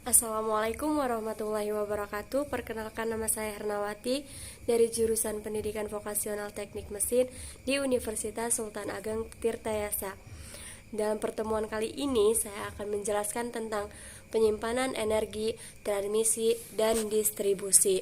Assalamualaikum warahmatullahi wabarakatuh. Perkenalkan, nama saya Hernawati dari jurusan Pendidikan Vokasional Teknik Mesin di Universitas Sultan Ageng Tirtayasa. Dalam pertemuan kali ini saya akan menjelaskan tentang penyimpanan energi, transmisi, dan distribusi.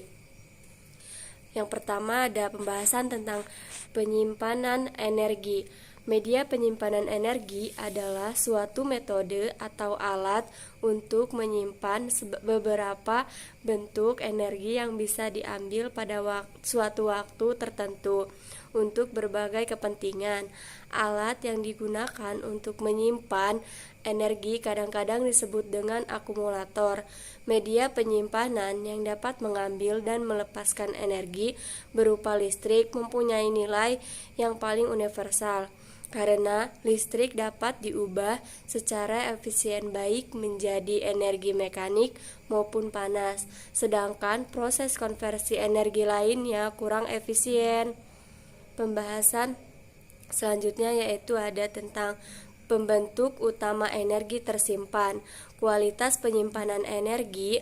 Yang pertama ada pembahasan tentang penyimpanan energi. Media penyimpanan energi adalah suatu metode atau alat untuk menyimpan beberapa bentuk energi yang bisa diambil pada suatu waktu tertentu untuk berbagai kepentingan. Alat yang digunakan untuk menyimpan energi kadang-kadang disebut dengan akumulator. Media penyimpanan yang dapat mengambil dan melepaskan energi berupa listrik mempunyai nilai yang paling universal, karena listrik dapat diubah secara efisien baik menjadi energi mekanik maupun panas, sedangkan proses konversi energi lainnya kurang efisien. Pembahasan selanjutnya yaitu ada tentang pembentuk utama energi tersimpan. Kualitas penyimpanan energi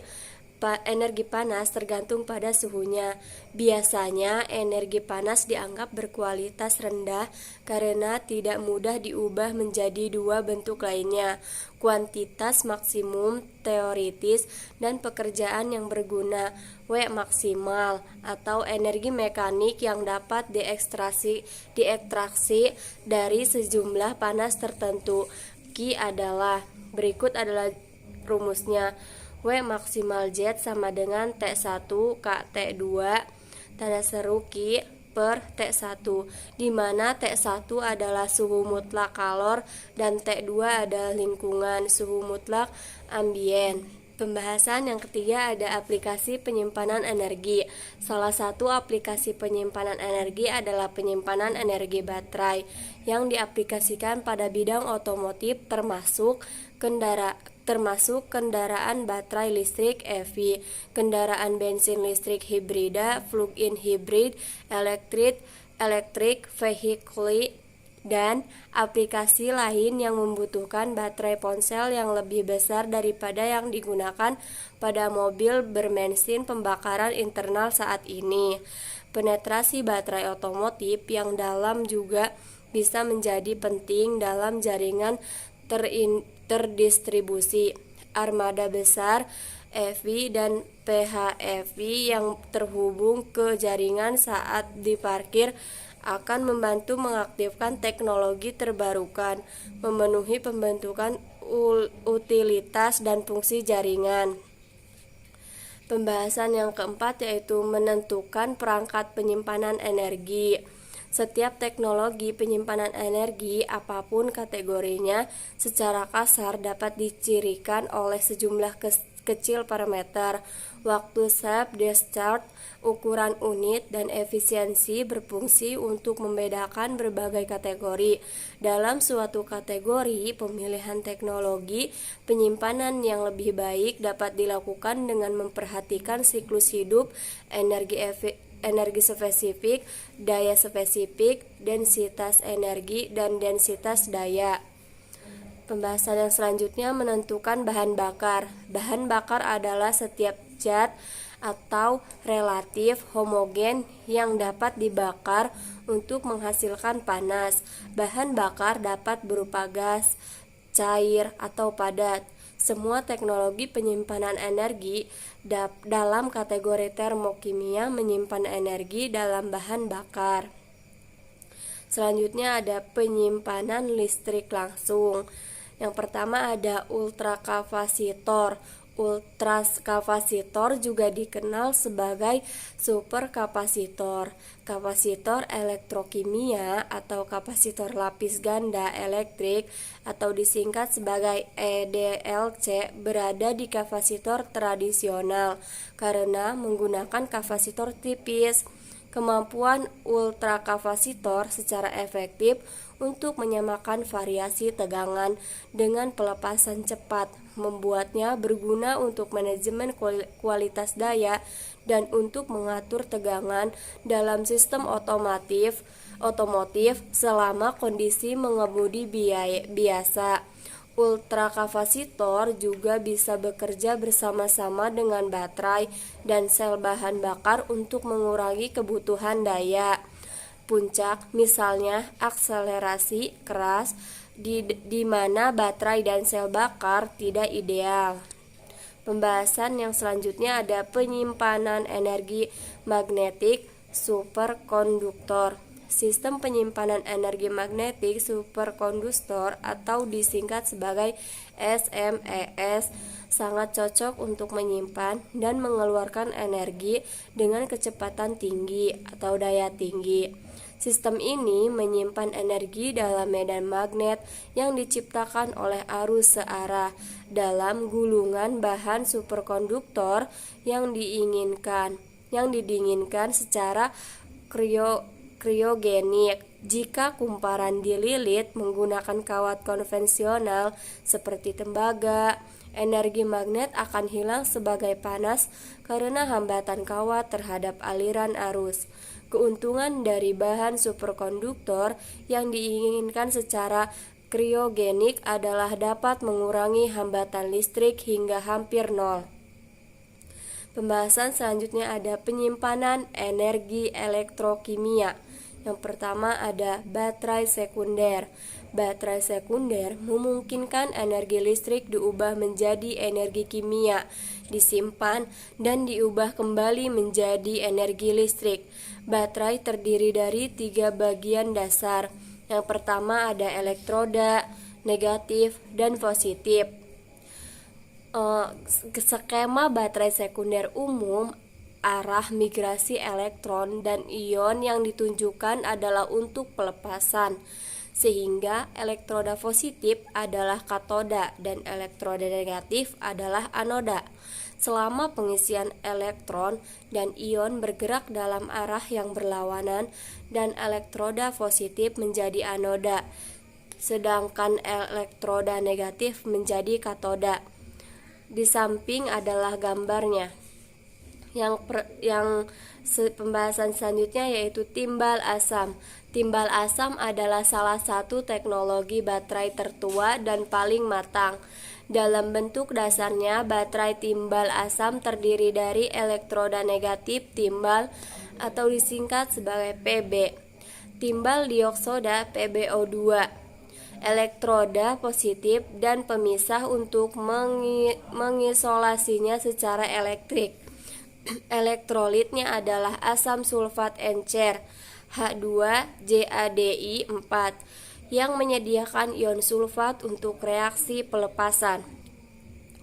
panas tergantung pada suhunya. Biasanya energi panas dianggap berkualitas rendah karena tidak mudah diubah menjadi dua bentuk lainnya, kuantitas maksimum teoritis dan pekerjaan yang berguna, W maksimal, atau energi mekanik yang dapat diekstraksi dari sejumlah panas tertentu. Berikut adalah rumusnya. W maksimal Z sama dengan T1 K T2 tanda seru Q per T1, di mana T1 adalah suhu mutlak kalor dan T2 adalah lingkungan suhu mutlak ambien. Pembahasan yang ketiga ada aplikasi penyimpanan energi. Salah satu aplikasi penyimpanan energi adalah penyimpanan energi baterai yang diaplikasikan pada bidang otomotif termasuk kendaraan baterai listrik EV, kendaraan bensin listrik hibrida, plug-in hybrid, electric vehicle, dan aplikasi lain yang membutuhkan baterai ponsel yang lebih besar daripada yang digunakan pada mobil bermesin pembakaran internal saat ini. Penetrasi baterai otomotif yang dalam juga bisa menjadi penting dalam jaringan terdistribusi, armada besar EV dan PHEV yang terhubung ke jaringan saat diparkir akan membantu mengaktifkan teknologi terbarukan, memenuhi pembentukan utilitas dan fungsi jaringan. Pembahasan yang keempat yaitu menentukan perangkat penyimpanan energi. Setiap teknologi penyimpanan energi, apapun kategorinya, secara kasar dapat dicirikan oleh sejumlah kecil parameter, waktu self discharge, ukuran unit, dan efisiensi berfungsi untuk membedakan berbagai kategori. Dalam suatu kategori, pemilihan teknologi penyimpanan yang lebih baik dapat dilakukan dengan memperhatikan siklus hidup, energi spesifik, daya spesifik, densitas energi, dan densitas daya. Pembahasan yang selanjutnya menentukan bahan bakar. Bahan bakar adalah setiap zat atau relatif homogen yang dapat dibakar untuk menghasilkan panas. Bahan bakar dapat berupa gas, cair, atau padat. Semua teknologi penyimpanan energi dalam kategori termokimia menyimpan energi dalam bahan bakar. Selanjutnya ada penyimpanan listrik langsung. Yang pertama ada ultrakapasitor. Ultrakapasitor juga dikenal sebagai superkapasitor, kapasitor elektrokimia atau kapasitor lapis ganda elektrik atau disingkat sebagai EDLC berada di kapasitor tradisional karena menggunakan kapasitor tipis. Kemampuan ultrakapasitor secara efektif untuk menyamakan variasi tegangan dengan pelepasan cepat, membuatnya berguna untuk manajemen kualitas daya dan untuk mengatur tegangan dalam sistem otomotif selama kondisi mengemudi biasa. Ultrakapasitor juga bisa bekerja bersama-sama dengan baterai dan sel bahan bakar untuk mengurangi kebutuhan daya. Puncak, misalnya akselerasi keras, di mana baterai dan sel bakar tidak ideal. Pembahasan yang selanjutnya ada penyimpanan energi magnetik superkonduktor. Sistem penyimpanan energi magnetik superkonduktor atau disingkat sebagai SMES sangat cocok untuk menyimpan dan mengeluarkan energi dengan kecepatan tinggi atau daya tinggi. Sistem ini menyimpan energi dalam medan magnet yang diciptakan oleh arus searah dalam gulungan bahan superkonduktor yang didinginkan secara kriogenik. Jika kumparan dililit menggunakan kawat konvensional seperti tembaga, energi magnet akan hilang sebagai panas karena hambatan kawat terhadap aliran arus. Keuntungan dari bahan superkonduktor yang diinginkan secara kriogenik adalah dapat mengurangi hambatan listrik hingga hampir nol. Pembahasan selanjutnya ada penyimpanan energi elektrokimia. Yang pertama ada baterai sekunder. Baterai sekunder memungkinkan energi listrik diubah menjadi energi kimia, disimpan dan diubah kembali menjadi energi listrik. Baterai terdiri dari 3 bagian dasar. Yang pertama ada elektroda, negatif, dan positif. Skema baterai sekunder umum, arah migrasi elektron dan ion yang ditunjukkan adalah untuk pelepasan, sehingga elektroda positif adalah katoda dan elektroda negatif adalah anoda. Selama pengisian elektron dan ion bergerak dalam arah yang berlawanan dan elektroda positif menjadi anoda, sedangkan elektroda negatif menjadi katoda. Di samping adalah gambarnya. Pembahasan selanjutnya yaitu timbal asam. Timbal asam adalah salah satu teknologi baterai tertua dan paling matang. Dalam bentuk dasarnya, baterai timbal asam terdiri dari elektroda negatif timbal atau disingkat sebagai Pb, timbal dioksida PbO2, elektroda positif dan pemisah untuk mengisolasinya secara elektrik. Elektrolitnya adalah asam sulfat encer H2JaDi4 yang menyediakan ion sulfat untuk reaksi pelepasan.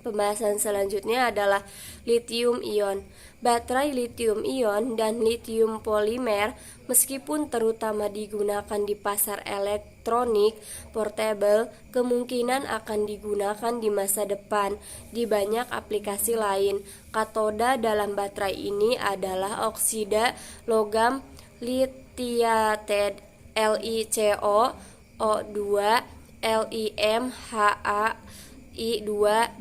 Pembahasan selanjutnya adalah litium ion. Baterai litium ion dan litium polimer meskipun terutama digunakan di pasar elektronik portable, kemungkinan akan digunakan di masa depan di banyak aplikasi lain. Katoda dalam baterai ini adalah oksida logam lithiate LiCO O2, Lim, HaI2,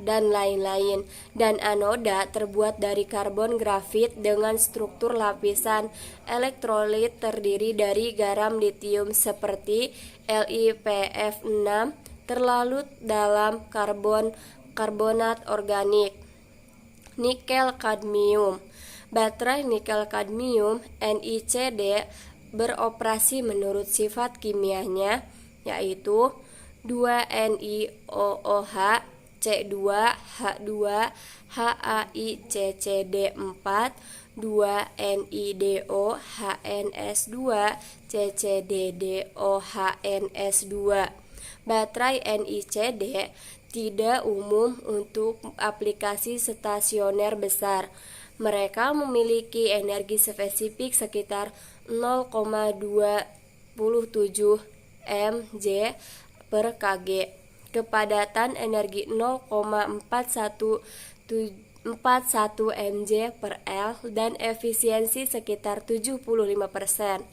dan lain-lain. Dan anoda terbuat dari karbon grafit dengan struktur lapisan elektrolit terdiri dari garam litium seperti LiPF6 terlarut dalam karbonat organik. Nikel kadmium. Baterai nikel kadmium NiCd beroperasi menurut sifat kimianya, yaitu 2NiOOH, C2H2, HAICCD4, 2NiDO, HNS2, CCDDO, HNS2. Baterai NiCd tidak umum untuk aplikasi stasioner besar. Mereka memiliki energi spesifik sekitar 0,27 mJ per kg, kepadatan energi 0,41 mJ per L, dan efisiensi sekitar 75%.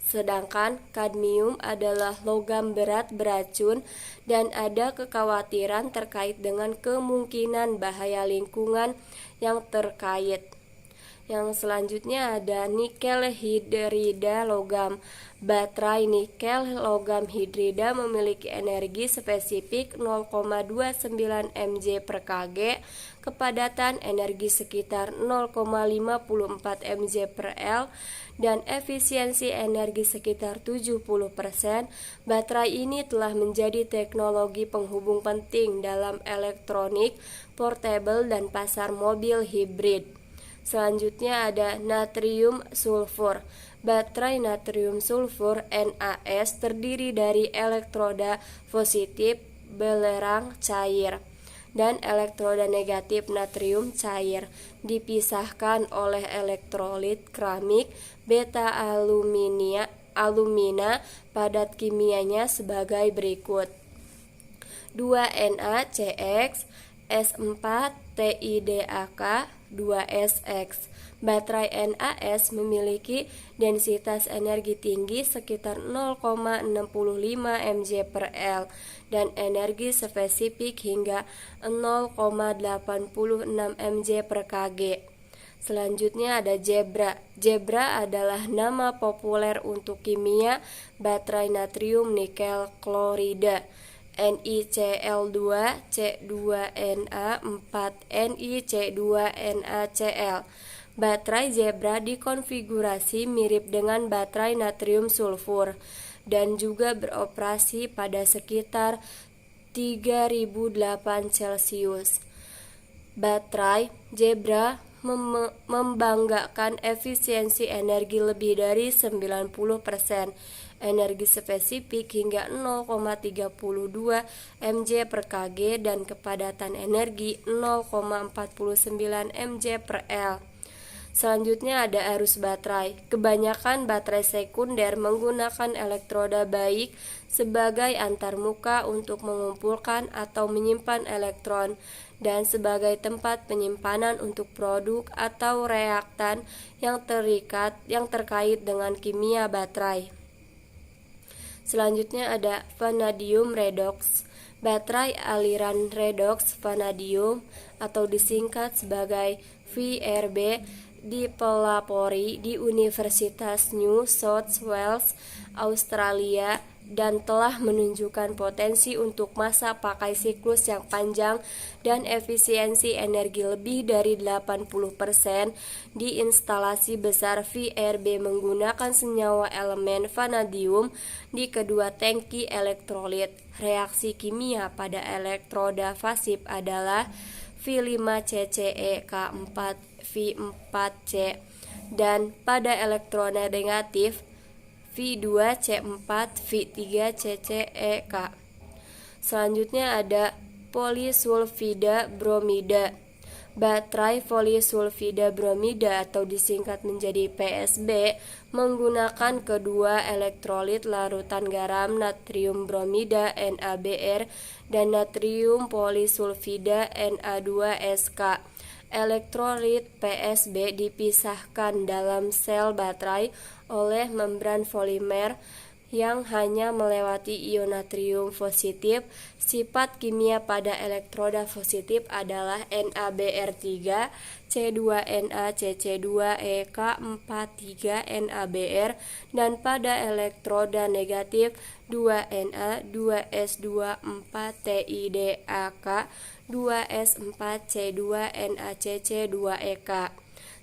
Sedangkan kadmium adalah logam berat beracun dan ada kekhawatiran terkait dengan kemungkinan bahaya lingkungan yang terkait. Yang selanjutnya ada nikel hidrida logam. Baterai nikel logam hidrida memiliki energi spesifik 0,29 mJ per Kg, kepadatan energi sekitar 0,54 mJ per L, dan efisiensi energi sekitar 70%. Baterai ini telah menjadi teknologi penghubung penting dalam elektronik, portable, dan pasar mobil hibrid. Selanjutnya ada natrium sulfur. Baterai natrium sulfur NaS terdiri dari elektroda positif belerang cair dan elektroda negatif natrium cair, dipisahkan oleh elektrolit keramik beta alumina padat kimianya sebagai berikut: 2NaCX, S4TiDaK, 2SX. Baterai NaS memiliki densitas energi tinggi sekitar 0,65 mJ per L dan energi spesifik hingga 0,86 mJ per Kg. Selanjutnya ada Zebra. Zebra adalah nama populer untuk kimia baterai natrium nikel klorida NiCl2 C2Na4 NiC2NaCl. Baterai Zebra dikonfigurasi mirip dengan baterai natrium sulfur dan juga beroperasi pada sekitar 3008 Celcius. Baterai Zebra membanggakan efisiensi energi lebih dari 90%, energi spesifik hingga 0,32 mJ per Kg, dan kepadatan energi 0,49 mJ per L. Selanjutnya ada arus baterai. Kebanyakan baterai sekunder menggunakan elektroda baik sebagai antarmuka untuk mengumpulkan atau menyimpan elektron dan sebagai tempat penyimpanan untuk produk atau reaktan yang terkait dengan kimia baterai. Selanjutnya ada vanadium redox. Baterai aliran redox vanadium atau disingkat sebagai VRB dipelopori di Universitas New South Wales, Australia, dan telah menunjukkan potensi untuk masa pakai siklus yang panjang dan efisiensi energi lebih dari 80% di instalasi besar VRB menggunakan senyawa elemen vanadium di kedua tangki elektrolit. Reaksi kimia pada elektroda pasif adalah V5CCeK4 V4C, dan pada elektroda negatif V2C4 V3CCeK. Selanjutnya ada polisulfida bromida. Baterai polisulfida bromida atau disingkat menjadi PSB menggunakan kedua elektrolit larutan garam natrium bromida NaBr dan natrium polisulfida Na2SK. Elektrolit PSB dipisahkan dalam sel baterai oleh membran polimer yang hanya melewati ion natrium positif. Sifat kimia pada elektroda positif adalah NaBr3, C2NaCC2eK43NaBr, dan pada elektroda negatif 2Na, 2S24TiDaK, 2S4C2NaCC2eK.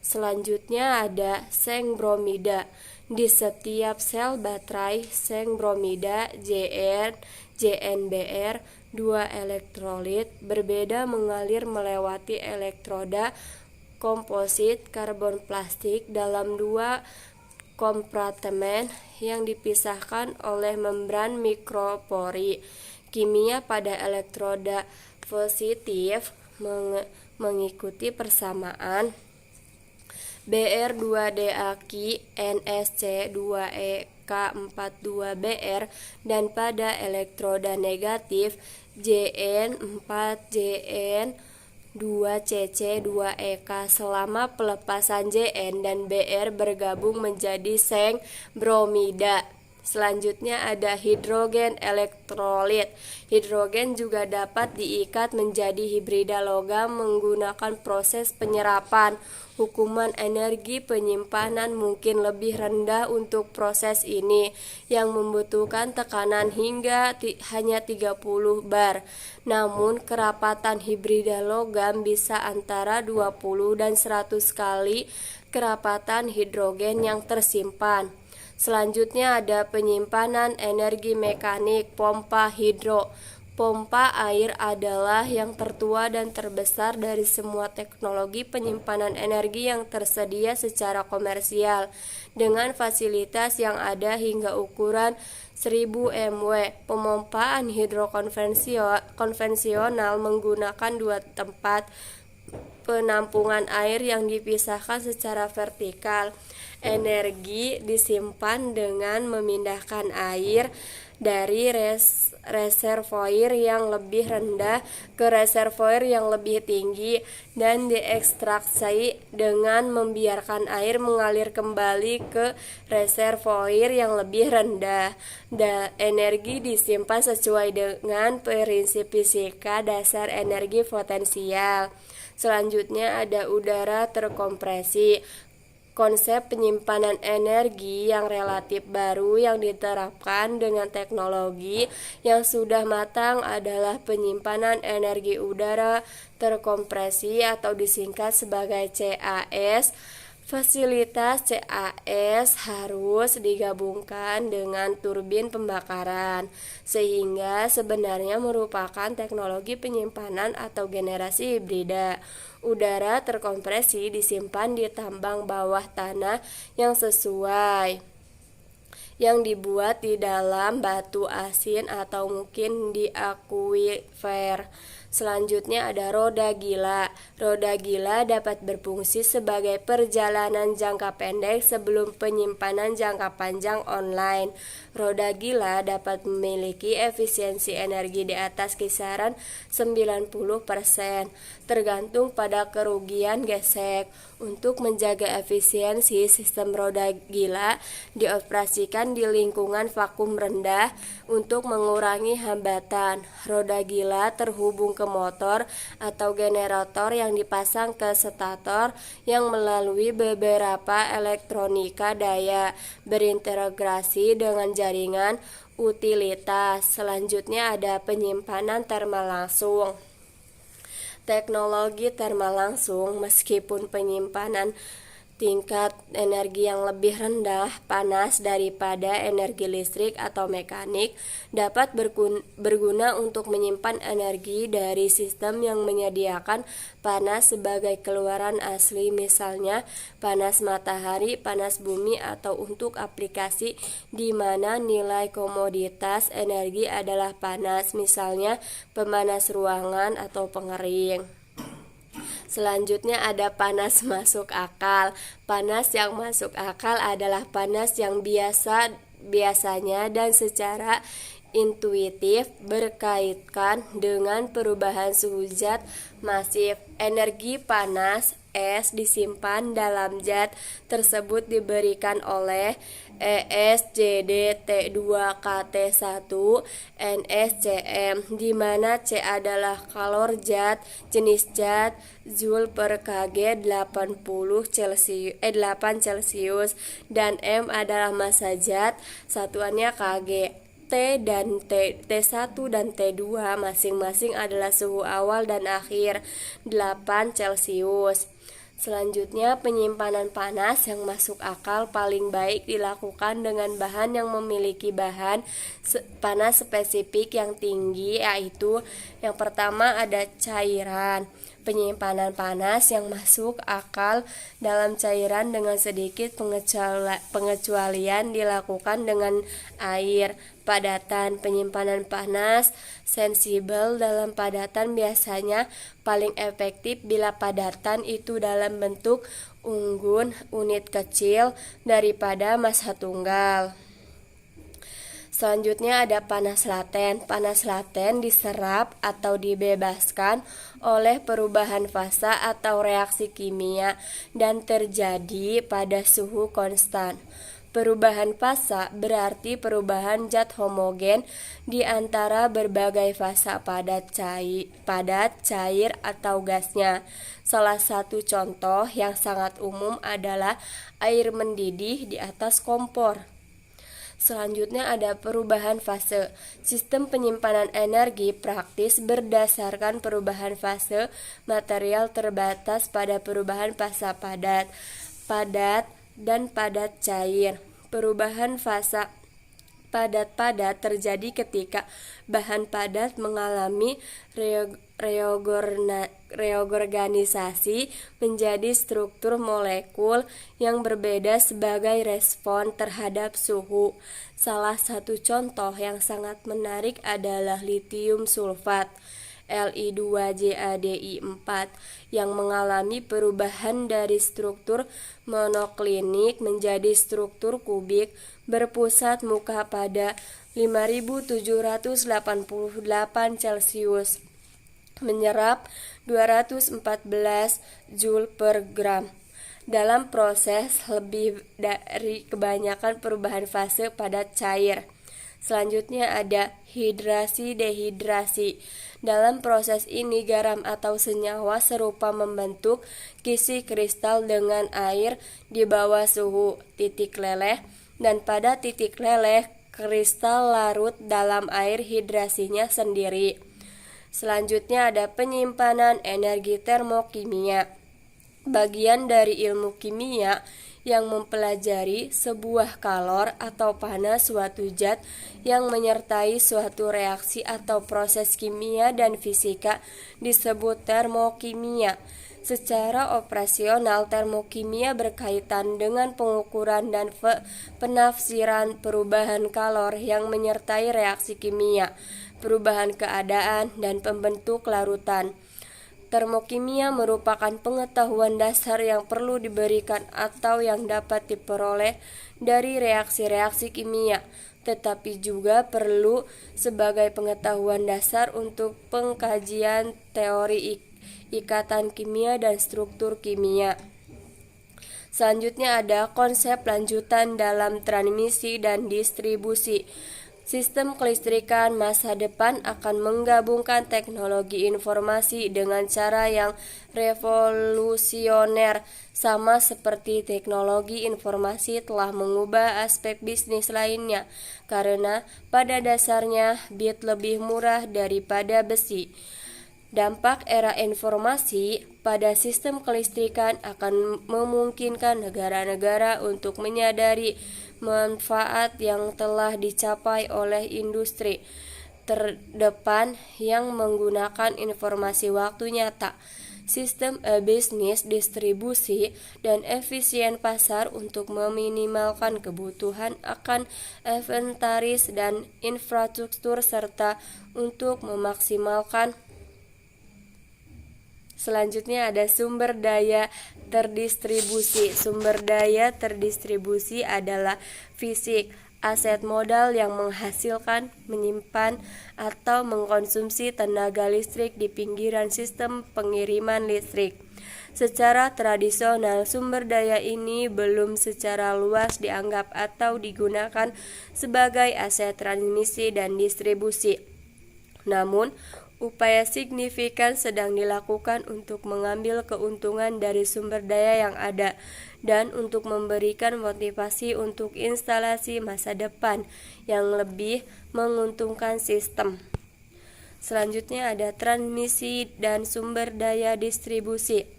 Selanjutnya ada seng bromida. Di setiap sel baterai seng bromida JnBr, dua elektrolit berbeda mengalir melewati elektroda komposit karbon plastik dalam dua kompartemen yang dipisahkan oleh membran mikropori. Kimia pada elektroda positif mengikuti persamaan Br2DAki NSC2eK42Br, dan pada elektroda negatif Jn4Jn2cc2ek. Selama pelepasan Jn dan Br bergabung menjadi seng bromida. Selanjutnya ada hidrogen elektrolit. Hidrogen juga dapat diikat menjadi hibrida logam menggunakan proses penyerapan. Hukuman energi penyimpanan mungkin lebih rendah untuk proses ini yang membutuhkan tekanan hingga hanya 30 bar. Namun kerapatan hibrida logam bisa antara 20 dan 100 kali kerapatan hidrogen yang tersimpan. Selanjutnya ada penyimpanan energi mekanik, pompa hidro. Pompa air adalah yang tertua dan terbesar dari semua teknologi penyimpanan energi yang tersedia secara komersial, dengan fasilitas yang ada hingga ukuran 1000 mW. Pemompaan hidro konvensional menggunakan dua tempat penampungan air yang dipisahkan secara vertikal. Energi disimpan dengan memindahkan air dari reservoir yang lebih rendah ke reservoir yang lebih tinggi dan diekstraksi dengan membiarkan air mengalir kembali ke reservoir yang lebih rendah. Energi disimpan sesuai dengan prinsip fisika dasar energi potensial. Selanjutnya ada udara terkompresi. Konsep penyimpanan energi yang relatif baru yang diterapkan dengan teknologi yang sudah matang adalah penyimpanan energi udara terkompresi atau disingkat sebagai CAS. Fasilitas CAS harus digabungkan dengan turbin pembakaran, sehingga sebenarnya merupakan teknologi penyimpanan atau generasi hibrida. Udara terkompresi disimpan di tambang bawah tanah yang sesuai, yang dibuat di dalam batu asin atau mungkin di akuifer. Selanjutnya ada roda gila. Roda gila dapat berfungsi sebagai perjalanan jangka pendek sebelum penyimpanan jangka panjang online. Roda gila dapat memiliki efisiensi energi di atas kisaran 90%, tergantung pada kerugian gesek. Untuk menjaga efisiensi, sistem roda gila dioperasikan di lingkungan vakum rendah untuk mengurangi hambatan. Roda gila terhubung ke motor atau generator yang dipasang ke stator yang melalui beberapa elektronika daya berintegrasi dengan jaringan utilitas. Selanjutnya ada penyimpanan termal langsung. Teknologi termal langsung, meskipun penyimpanan tingkat energi yang lebih rendah panas daripada energi listrik atau mekanik, dapat berguna untuk menyimpan energi dari sistem yang menyediakan panas sebagai keluaran asli, misalnya panas matahari, panas bumi, atau untuk aplikasi di mana nilai komoditas energi adalah panas, misalnya pemanas ruangan atau pengering. Selanjutnya ada panas masuk akal. Panas yang masuk akal adalah panas yang biasanya dan secara intuitif berkaitan dengan perubahan suhu zat masif. Energi panas S disimpan dalam zat tersebut diberikan oleh ESJD-T2KT1 NSCM, di mana C adalah kalor zat, jenis zat, Joule per Kg 8 Celsius, dan M adalah massa zat, satuannya Kg. T1 dan T2 masing-masing adalah suhu awal dan akhir 8 Celsius. Selanjutnya, penyimpanan panas yang masuk akal paling baik dilakukan dengan bahan yang memiliki bahan panas spesifik yang tinggi, yaitu yang pertama ada cairan. Penyimpanan panas yang masuk akal dalam cairan dengan sedikit pengecualian dilakukan dengan air. Padatan. Penyimpanan panas sensibel dalam padatan biasanya paling efektif bila padatan itu dalam bentuk unggun unit kecil daripada massa tunggal. Selanjutnya ada panas laten. Panas laten diserap atau dibebaskan oleh perubahan fasa atau reaksi kimia dan terjadi pada suhu konstan. Perubahan fasa berarti perubahan zat homogen di antara berbagai fasa padat, cair, atau gasnya. Salah satu contoh yang sangat umum adalah air mendidih di atas kompor. Selanjutnya ada perubahan fase. Sistem penyimpanan energi praktis berdasarkan perubahan fase material terbatas pada perubahan fasa padat, dan padat cair. Perubahan fasa padat terjadi ketika bahan padat mengalami reorganisasi menjadi struktur molekul yang berbeda sebagai respon terhadap suhu. Salah satu contoh yang sangat menarik adalah litium sulfat Li2JaDi4 yang mengalami perubahan dari struktur monoklinik menjadi struktur kubik berpusat muka pada 5788 Celcius, menyerap 214 Joule per gram. Dalam proses lebih dari kebanyakan perubahan fase padat cair. Selanjutnya ada hidrasi-dehidrasi. Dalam proses ini garam atau senyawa serupa membentuk kisi kristal dengan air di bawah suhu titik leleh, dan pada titik leleh kristal larut dalam air hidrasinya sendiri. Selanjutnya ada penyimpanan energi termokimia. Bagian dari ilmu kimia yang mempelajari sebuah kalor atau panas suatu zat yang menyertai suatu reaksi atau proses kimia dan fisika disebut termokimia. Secara operasional, termokimia berkaitan dengan pengukuran dan penafsiran perubahan kalor yang menyertai reaksi kimia, perubahan keadaan, dan pembentuk larutan. Termokimia merupakan pengetahuan dasar yang perlu diberikan atau yang dapat diperoleh dari reaksi-reaksi kimia, tetapi juga perlu sebagai pengetahuan dasar untuk pengkajian teori ikatan kimia dan struktur kimia. Selanjutnya ada konsep lanjutan dalam transmisi dan distribusi. Sistem kelistrikan masa depan akan menggabungkan teknologi informasi dengan cara yang revolusioner, sama seperti teknologi informasi telah mengubah aspek bisnis lainnya, karena pada dasarnya bit lebih murah daripada besi. Dampak era informasi pada sistem kelistrikan akan memungkinkan negara-negara untuk menyadari manfaat yang telah dicapai oleh industri terdepan yang menggunakan informasi waktu nyata, sistem bisnis, distribusi, dan efisien pasar untuk meminimalkan kebutuhan akan inventaris dan infrastruktur serta untuk memaksimalkan. Selanjutnya ada sumber daya terdistribusi. Sumber daya terdistribusi adalah fisik, aset modal yang menghasilkan, menyimpan, atau mengkonsumsi tenaga listrik di pinggiran sistem pengiriman listrik. Secara tradisional, sumber daya ini belum secara luas dianggap atau digunakan sebagai aset transmisi dan distribusi. Namun, upaya signifikan sedang dilakukan untuk mengambil keuntungan dari sumber daya yang ada dan untuk memberikan motivasi untuk instalasi masa depan yang lebih menguntungkan sistem. Selanjutnya ada transmisi dan sumber daya distribusi.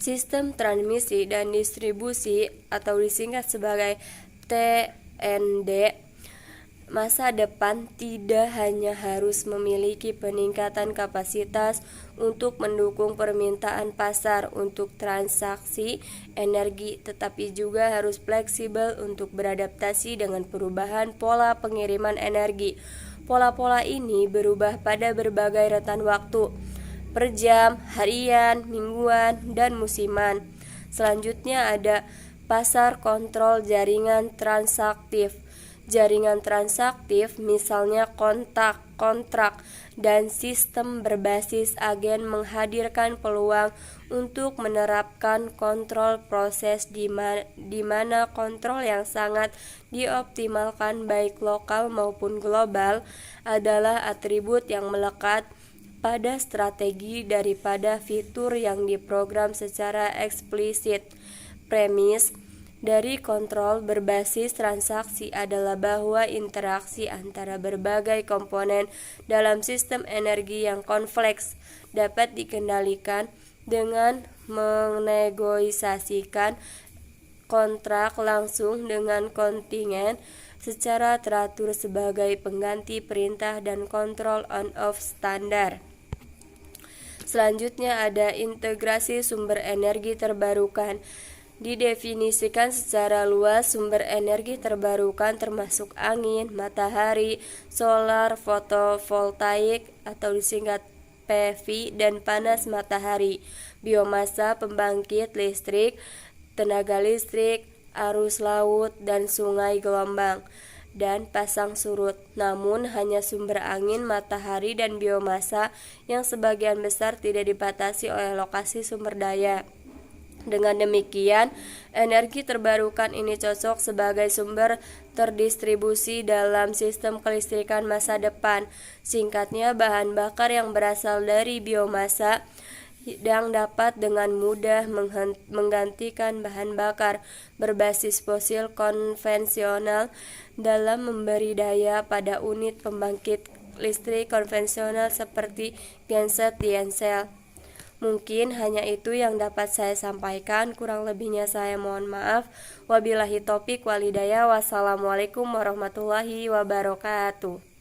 Sistem transmisi dan distribusi atau disingkat sebagai TND masa depan tidak hanya harus memiliki peningkatan kapasitas untuk mendukung permintaan pasar untuk transaksi energi, tetapi juga harus fleksibel untuk beradaptasi dengan perubahan pola pengiriman energi. Pola-pola ini berubah pada berbagai rentan waktu, per jam, harian, mingguan, dan musiman. Selanjutnya ada pasar kontrol jaringan transaktif. Jaringan transaktif, misalnya kontrak, dan sistem berbasis agen menghadirkan peluang untuk menerapkan kontrol proses di mana kontrol yang sangat dioptimalkan baik lokal maupun global adalah atribut yang melekat pada strategi daripada fitur yang diprogram secara eksplisit. Premis dari kontrol berbasis transaksi adalah bahwa interaksi antara berbagai komponen dalam sistem energi yang kompleks dapat dikendalikan dengan menegosiasikan kontrak langsung dengan kontingen secara teratur sebagai pengganti perintah dan kontrol on-off standar. Selanjutnya ada integrasi sumber energi terbarukan. Didefinisikan secara luas, sumber energi terbarukan termasuk angin, matahari, solar, fotovoltaik atau disingkat PV, dan panas matahari, biomasa, pembangkit listrik, tenaga listrik, arus laut dan sungai gelombang, dan pasang surut. Namun hanya sumber angin, matahari, dan biomasa yang sebagian besar tidak dibatasi oleh lokasi sumber daya. Dengan demikian, energi terbarukan ini cocok sebagai sumber terdistribusi dalam sistem kelistrikan masa depan. Singkatnya, bahan bakar yang berasal dari biomasa yang dapat dengan mudah menggantikan bahan bakar berbasis fosil konvensional dalam memberi daya pada unit pembangkit listrik konvensional seperti genset diesel. Mungkin hanya itu yang dapat saya sampaikan, kurang lebihnya saya mohon maaf. Wabillahi taufiq wal hidayah. Wassalamualaikum warahmatullahi wabarakatuh.